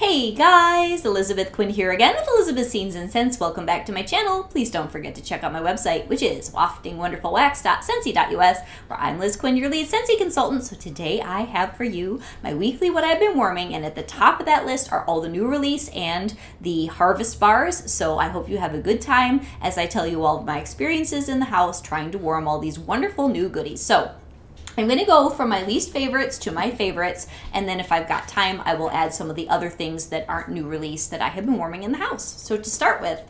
Hey guys, Elizabeth Quinn here again with Elizabeth's Scenes and Scents. Welcome back to my channel. Please don't forget to check out my website, which is waftingwonderfulwax.scentsy.us, where I'm Liz Quinn, your lead Scentsy consultant. So today I have for you my weekly What I've Been Warming, and at the top of that list are all the new release and the harvest bars. So I hope you have a good time as I tell you all of my experiences in the house trying to warm all these wonderful new goodies. So I'm going to go from my least favorites to my favorites, and then if I've got time, I will add some of the other things that aren't new release that I have been warming in the house. So to start with,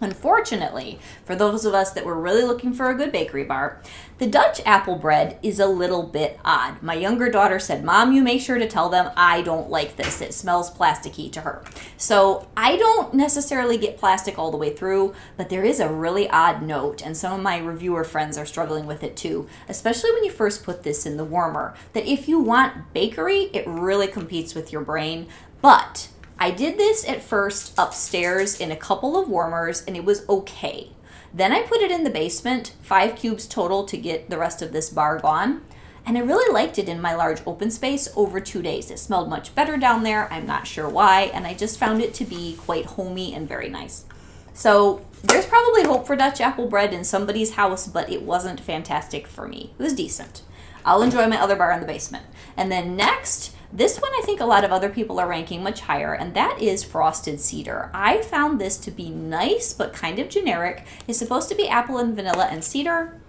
unfortunately, for those of us that were really looking for a good bakery bar, the Dutch apple bread is a little bit odd. My younger daughter said, "Mom, you make sure to tell them I don't like this. It smells plasticky" to her. So I don't necessarily get plastic all the way through, but there is a really odd note, and some of my reviewer friends are struggling with it too, especially when you first put this in the warmer, that if you want bakery, it really competes with your brain. But I did this at first upstairs in a couple of warmers, and it was okay. Then I put it in the basement, 5 cubes total to get the rest of this bar gone. And I really liked it in my large open space over 2 days. It smelled much better down there. I'm not sure why. And I just found it to be quite homey and very nice. So there's probably hope for Dutch apple bread in somebody's house, but it wasn't fantastic for me. It was decent. I'll enjoy my other bar in the basement. And then next, this one I think a lot of other people are ranking much higher, and that is Frosted Cedar. I found this to be nice, but kind of generic. It's supposed to be apple and vanilla and cedar,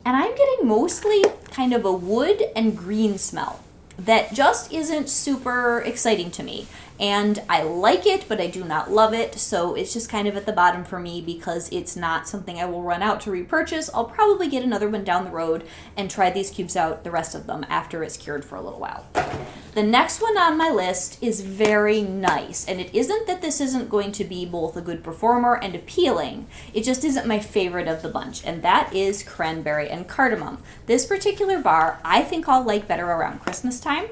and I'm getting mostly kind of a wood and green smell that just isn't super exciting to me. And I like it, but I do not love it, so it's just kind of at the bottom for me because it's not something I will run out to repurchase. I'll probably get another one down the road and try these cubes out, the rest of them, after it's cured for a little while. The next one on my list is very nice, and it isn't that this isn't going to be both a good performer and appealing. It just isn't my favorite of the bunch, and that is Cranberry and Cardamom. This particular bar I think I'll like better around Christmas time.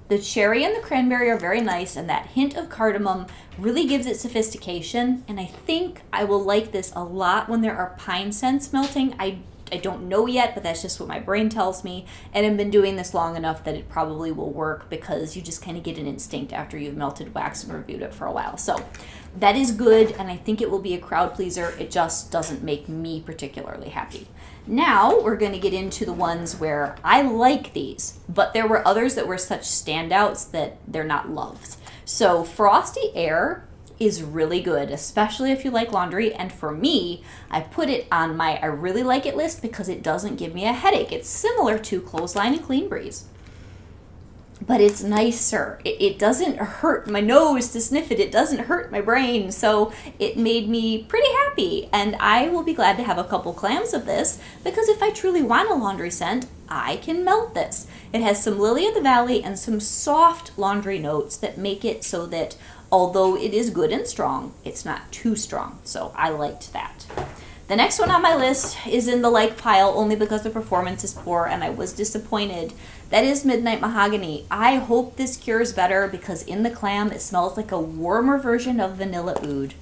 The cherry and the cranberry are very nice, and that hint of cardamom really gives it sophistication, and I think I will like this a lot when there are pine scents melting. I don't know yet, but that's just what my brain tells me, and I've been doing this long enough that it probably will work because you just kind of get an instinct after you've melted wax and reviewed it for a while. So that is good, and I think it will be a crowd pleaser. It just doesn't make me particularly happy. Now we're going to get into the ones where I like these, but there were others that were such standouts that they're not loved. So Frosty Air is really good, especially if you like laundry, and for me, I put it on my I really like it list because it doesn't give me a headache. It's similar to Clothesline and Clean Breeze, but it's nicer. It doesn't hurt my nose to sniff it. It doesn't hurt my brain, so it made me pretty happy, and I will be glad to have a couple clams of this because if I truly want a laundry scent, I can melt this. It has some lily of the valley and some soft laundry notes that make it so that although it is good and strong, it's not too strong, so I liked that. The next one on my list is in the like pile only because the performance is poor and I was disappointed. That is Midnight Mahogany. I hope this cures better because in the clam it smells like a warmer version of vanilla oud.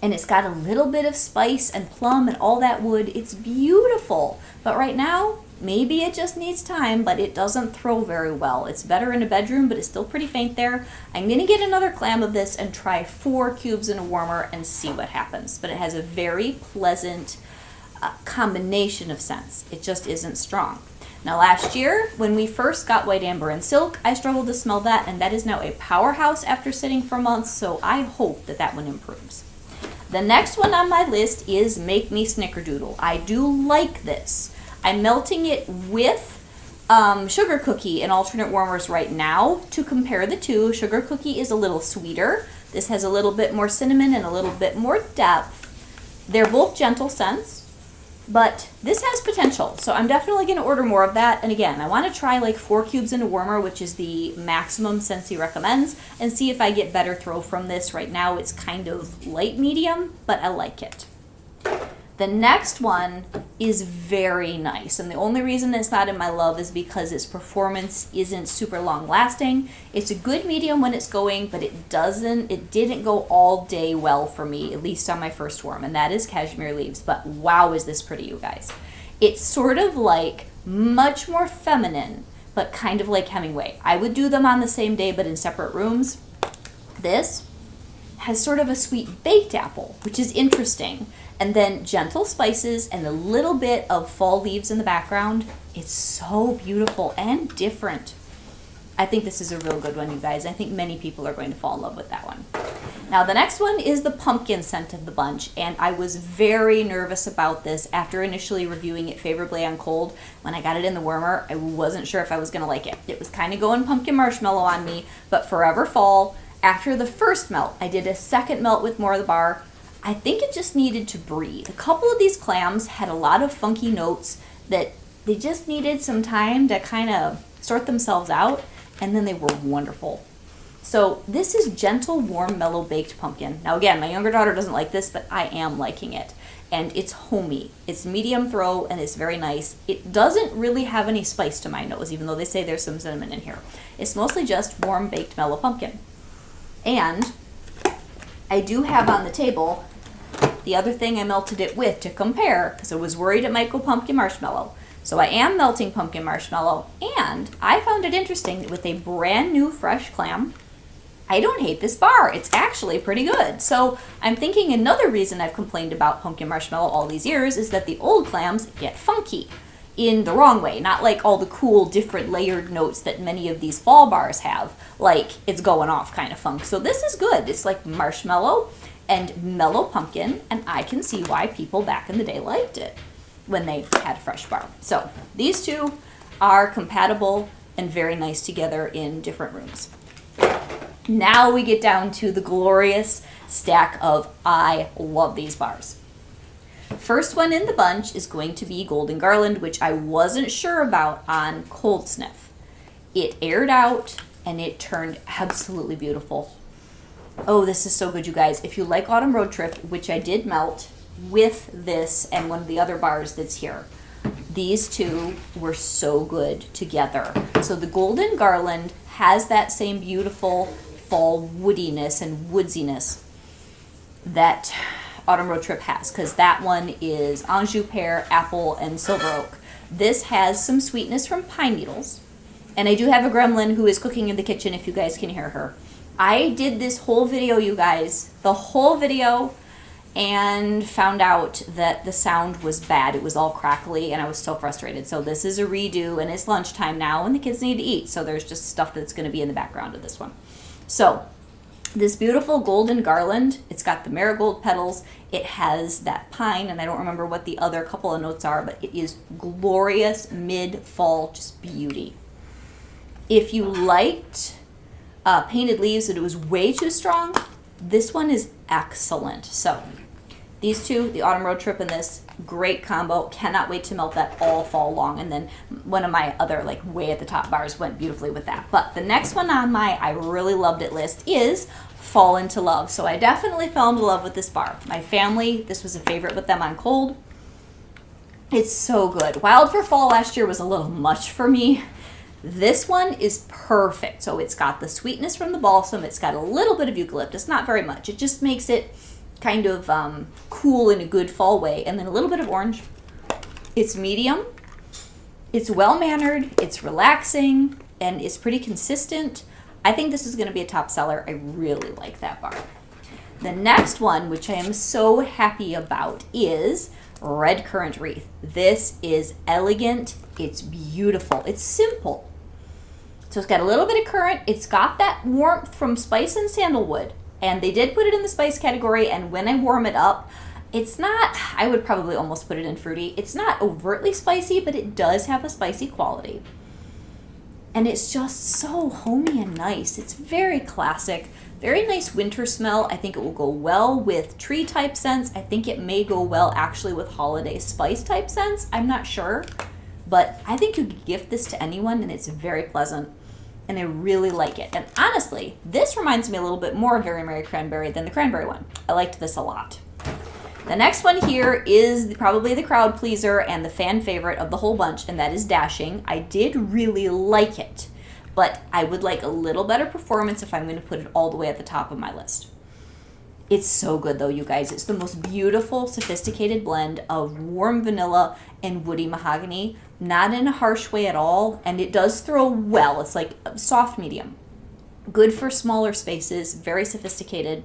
And it's got a little bit of spice and plum and all that wood. It's beautiful, but right now, maybe it just needs time, but it doesn't throw very well. It's better in a bedroom, but it's still pretty faint there. I'm going to get another clam of this and try 4 cubes in a warmer and see what happens. But it has a very pleasant combination of scents. It just isn't strong. Now last year, when we first got White Amber and Silk, I struggled to smell that, and that is now a powerhouse after sitting for months, so I hope that that one improves. The next one on my list is Me Snickerdoodle. I do like this. I'm melting it with Sugar Cookie in alternate warmers right now to compare the two. Sugar Cookie is a little sweeter. This has a little bit more cinnamon and a little bit more depth. They're both gentle scents, but this has potential. So I'm definitely going to order more of that. And again, I want to try like 4 cubes in a warmer, which is the maximum Scentsy recommends, and see if I get better throw from this. Right now it's kind of light medium, but I like it. The next one is very nice, and the only reason it's not in my love is because its performance isn't super long lasting. It's a good medium when it's going, but it didn't go all day well for me, at least on my first warm, and that is Cashmere Leaves. But wow, is this pretty, you guys. It's sort of like much more feminine, but kind of like Hemingway. I would do them on the same day, but in separate rooms. This has sort of a sweet baked apple, which is interesting. And then gentle spices and a little bit of fall leaves in the background. It's so beautiful and different. I think this is a real good one, you guys. I think many people are going to fall in love with that one. Now, the next one is the pumpkin scent of the bunch, and I was very nervous about this after initially reviewing it favorably on cold. When I got it in the warmer, I wasn't sure if I was going to like it. It was kind of going pumpkin marshmallow on me, but forever fall. After the first melt, I did a second melt with more of the bar. I think it just needed to breathe. A couple of these clams had a lot of funky notes that they just needed some time to kind of sort themselves out, and then they were wonderful. So this is gentle, warm, mellow baked pumpkin. Now again, my younger daughter doesn't like this, but I am liking it. And it's homey. It's medium throw, and it's very nice. It doesn't really have any spice to my nose, even though they say there's some cinnamon in here. It's mostly just warm, baked, mellow pumpkin. And I do have on the table the other thing I melted it with to compare, because I was worried it might go pumpkin marshmallow. So I am melting pumpkin marshmallow, and I found it interesting that with a brand new fresh clam, I don't hate this bar. It's actually pretty good. So I'm thinking another reason I've complained about pumpkin marshmallow all these years is that the old clams get funky in the wrong way, not like all the cool different layered notes that many of these fall bars have, like it's going off kind of funk. So this is good. It's like marshmallow and mellow pumpkin, and I can see why people back in the day liked it when they had a fresh bar. So these two are compatible and very nice together in different rooms. Now we get down to the glorious stack of I love these bars. First one in the bunch is going to be Golden Garland, which I wasn't sure about on cold sniff. It aired out and it turned absolutely beautiful. Oh, this is so good, you guys. If you like Autumn Road Trip, which I did melt with this and one of the other bars that's here, these two were so good together. So the Golden Garland has that same beautiful fall woodiness and woodsiness that Autumn Road Trip has, because that one is Anjou pear, apple, and silver oak. This has some sweetness from pine needles. And I do have a gremlin who is cooking in the kitchen if you guys can hear her. I did this whole video, you guys, the whole video, and found out that the sound was bad. It was all crackly, and I was so frustrated. So this is a redo, and it's lunchtime now, and the kids need to eat. So there's just stuff that's going to be in the background of this one. So this beautiful Golden Garland, it's got the marigold petals. It has that pine, and I don't remember what the other couple of notes are, but it is glorious mid-fall, just beauty. If you liked Painted Leaves, but it was way too strong, this one is excellent. So these two, the Autumn Road Trip and this, great combo. Cannot wait to melt that all fall long. And then one of my other like way at the top bars went beautifully with that. But the next one on my I really loved it list is Fall Into Love. So I definitely fell into love with this bar. My family, this was a favorite with them on cold. It's so good. Wild for Fall last year was a little much for me. This one is perfect. So it's got the sweetness from the balsam. It's got a little bit of eucalyptus, not very much. It just makes it kind of cool in a good fall way. And then a little bit of orange. It's medium. It's well-mannered. It's relaxing. And it's pretty consistent. I think this is going to be a top seller. I really like that bar. The next one, which I am so happy about, is Red Currant Wreath. This is elegant. It's beautiful. It's simple. So it's got a little bit of currant. It's got that warmth from spice and sandalwood. And they did put it in the spice category. And when I warm it up, it's not, I would probably almost put it in fruity. It's not overtly spicy, but it does have a spicy quality. And it's just so homey and nice. It's very classic. Very nice winter smell. I think it will go well with tree type scents. I think it may go well actually with holiday spice type scents. I'm not sure. But I think you could gift this to anyone and it's very pleasant. And I really like it. And honestly, this reminds me a little bit more of Very Merry Cranberry than the cranberry one. I liked this a lot. The next one here is probably the crowd pleaser and the fan favorite of the whole bunch, and that is Dashing. I did really like it, but I would like a little better performance if I'm going to put it all the way at the top of my list. It's so good though, you guys. It's the most beautiful, sophisticated blend of warm vanilla and woody mahogany, not in a harsh way at all, and it does throw well. It's like a soft medium. Good for smaller spaces, very sophisticated.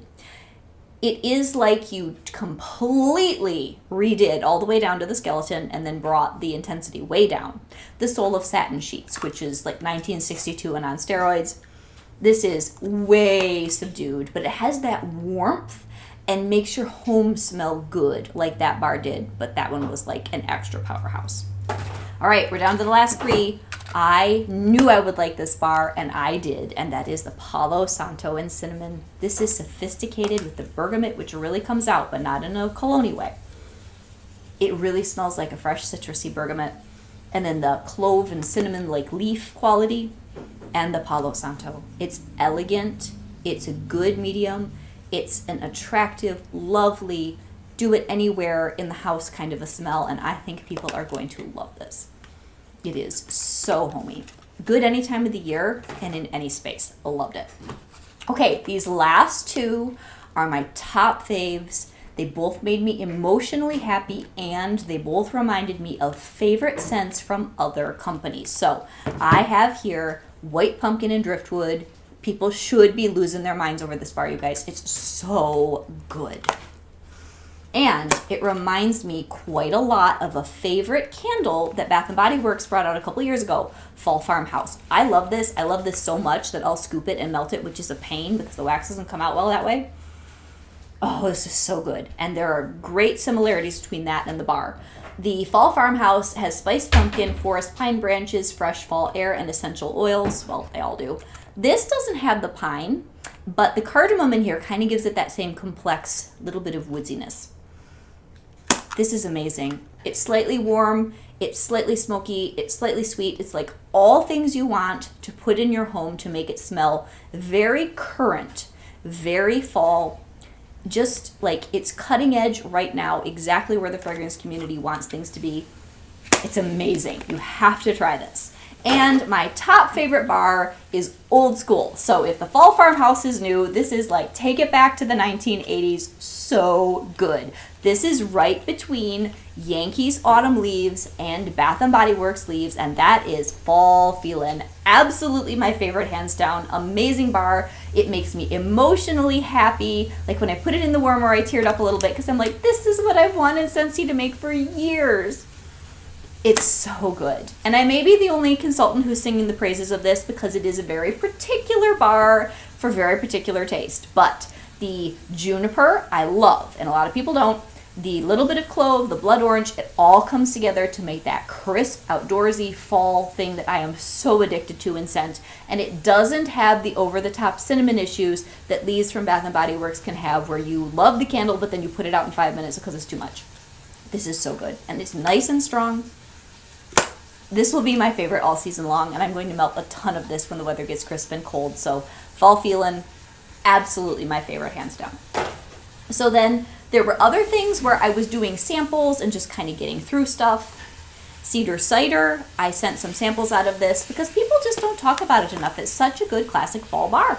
It is like you completely redid all the way down to the skeleton and then brought the intensity way down. The Soul of Satin Sheets, which is like 1962 and on steroids. This is way subdued, but it has that warmth and makes your home smell good like that bar did, but that one was like an extra powerhouse. All right, we're down to the last three. I knew I would like this bar, and I did, and that is the Palo, Santo, and Cinnamon. This is sophisticated with the bergamot, which really comes out, but not in a cologne way. It really smells like a fresh citrusy bergamot. And then the clove and cinnamon like leaf quality, and the Palo Santo. It's elegant, it's a good medium, it's an attractive, lovely, do it anywhere in the house kind of a smell, and I think people are going to love this. It is so homey. Good any time of the year and in any space. I loved it. Okay, these last two are my top faves. They both made me emotionally happy, and they both reminded me of favorite scents from other companies. So I have here White Pumpkin and Driftwood. People should be losing their minds over this bar, you guys. It's so good. And it reminds me quite a lot of a favorite candle that Bath & Body Works brought out a couple years ago, Fall Farmhouse. I love this. I love this so much that I'll scoop it and melt it, which is a pain because the wax doesn't come out well that way. Oh, this is so good. And there are great similarities between that and the bar. The Fall Farmhouse has spiced pumpkin, forest pine branches, fresh fall air, and essential oils. Well, they all do. This doesn't have the pine, but the cardamom in here kind of gives it that same complex little bit of woodsiness. This is amazing. It's slightly warm, it's slightly smoky, it's slightly sweet. It's like all things you want to put in your home to make it smell very currant, very fall. Just like it's cutting edge right now, exactly where the fragrance community wants things to be. It's amazing. You have to try this. And my top favorite bar is old school. So if the Fall Farmhouse is new, this is like take it back to the 1980s. So good. This is right between Yankees Autumn Leaves and Bath & Body Works Leaves, and that is Fall Feelin'. Absolutely my favorite, hands down. Amazing bar. It makes me emotionally happy. Like when I put it in the warmer, I teared up a little bit because I'm like, this is what I've wanted Scentsy to make for years. It's so good. And I may be the only consultant who's singing the praises of this because it is a very particular bar for very particular taste. But the juniper, I love, and a lot of people don't. The little bit of clove, the blood orange, it all comes together to make that crisp, outdoorsy fall thing that I am so addicted to in scent. And it doesn't have the over-the-top cinnamon issues that Leaves from Bath & Body Works can have, where you love the candle, but then you put it out in 5 minutes because it's too much. This is so good. And it's nice and strong. This will be my favorite all season long, and I'm going to melt a ton of this when the weather gets crisp and cold. So Fall Feelin', absolutely my favorite, hands down. So then there were other things where I was doing samples and just kind of getting through stuff. Cedar Cider, I sent some samples out of this because people just don't talk about it enough. It's such a good classic fall bar.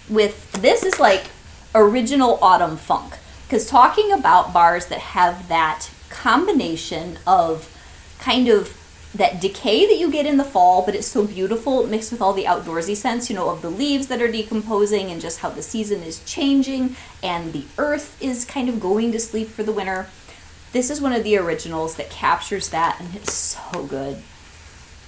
This is like original autumn funk, because talking about bars that have that combination of kind of that decay that you get in the fall, but it's so beautiful mixed with all the outdoorsy scents, you know, of the leaves that are decomposing and just how the season is changing and the earth is kind of going to sleep for the winter. This is one of the originals that captures that, and it's so good.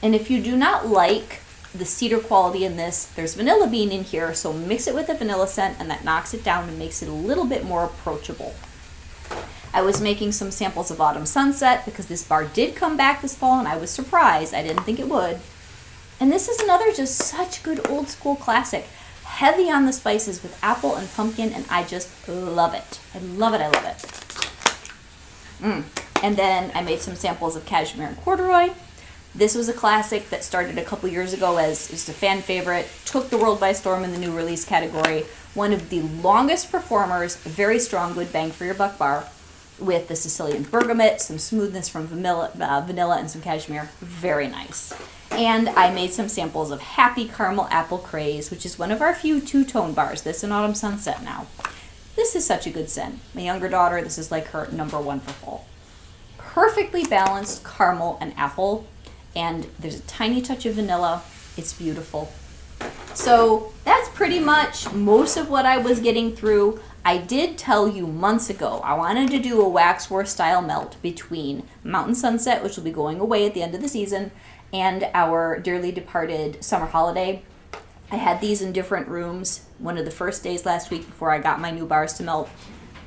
And if you do not like the cedar quality in this, there's vanilla bean in here, so mix it with a vanilla scent and that knocks it down and makes it a little bit more approachable. I was making some samples of Autumn Sunset because this bar did come back this fall and I was surprised. I didn't think it would. And this is another just such good old school classic. Heavy on the spices with apple and pumpkin, and I just love it. I love it, I love it. And then I made some samples of Cashmere Corduroy. This was a classic that started a couple years ago as just a fan favorite, took the world by storm in the new release category. One of the longest performers, very strong, good bang for your buck bar, with the Sicilian bergamot, some smoothness from vanilla and some cashmere. Very nice. And I made some samples of Happy Caramel Apple Craze, which is one of our few two-tone bars. This and Autumn Sunset now. This is such a good scent. My younger daughter, this is like her number one for fall. Perfectly balanced caramel and apple, and there's a tiny touch of vanilla. It's beautiful. So that's pretty much most of what I was getting through. I did tell you months ago I wanted to do a waxwork style melt between Mountain Sunset, which will be going away at the end of the season, and our dearly departed Summer Holiday. I had these in different rooms one of the first days last week before I got my new bars to melt.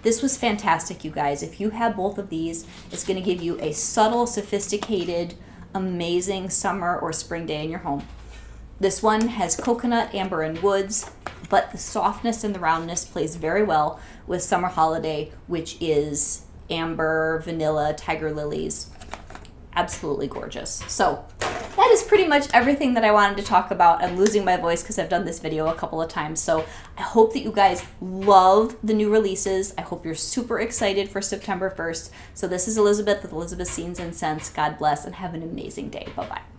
This was fantastic, you guys. If you have both of these, it's going to give you a subtle, sophisticated, amazing summer or spring day in your home. This one has coconut, amber, and woods, but the softness and the roundness plays very well with Summer Holiday, which is amber, vanilla, tiger lilies. Absolutely gorgeous. So that is pretty much everything that I wanted to talk about. I'm losing my voice because I've done this video a couple of times. So I hope that you guys love the new releases. I hope you're super excited for September 1st. So this is Elizabeth with Elizabeth's Scenes and Scents. God bless and have an amazing day. Bye-bye.